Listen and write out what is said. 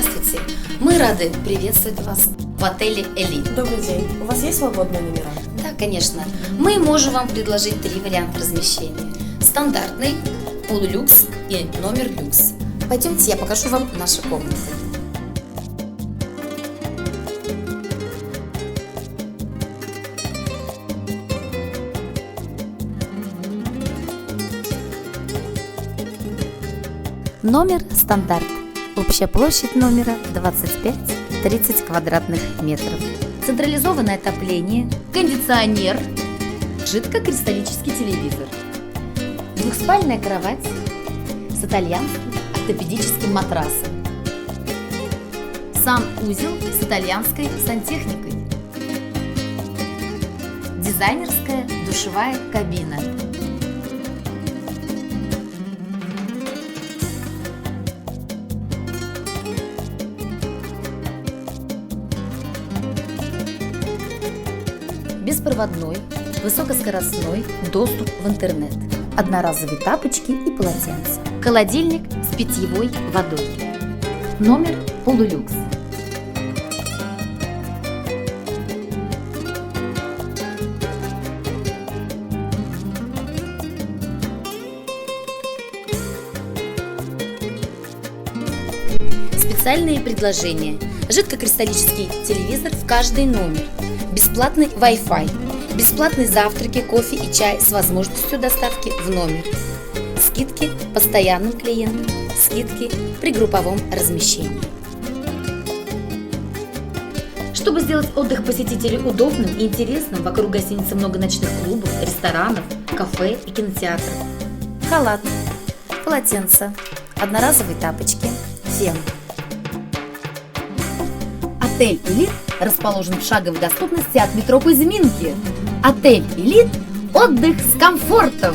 Здравствуйте! Мы рады приветствовать вас в отеле «Элит». Добрый день. У вас есть свободные номера? Да, конечно. Мы можем вам предложить 3 варианта размещения. Стандартный, полулюкс и номер люкс. Пойдемте, я покажу вам наши комнаты. Номер стандарт. Общая площадь номера 25-30 квадратных метров. Централизованное отопление, кондиционер, жидкокристаллический телевизор, двухспальная кровать с итальянским ортопедическим матрасом, санузел с итальянской сантехникой, дизайнерская душевая кабина. Беспроводной, высокоскоростной доступ в интернет, одноразовые тапочки и полотенца, холодильник с питьевой водой. Номер полулюкс. Специальные предложения. Жидкокристаллический телевизор в каждый номер. Бесплатный Wi-Fi, бесплатные завтраки, кофе и чай с возможностью доставки в номер, скидки постоянным клиентам, скидки при групповом размещении. Чтобы сделать отдых посетителей удобным и интересным, вокруг гостиницы много ночных клубов, ресторанов, кафе и кинотеатров. Халат, полотенца, одноразовые тапочки, фен. Отель «Элит» расположен в шаговой доступности от метро Кузьминки. Отель «Элит» – отдых с комфортом!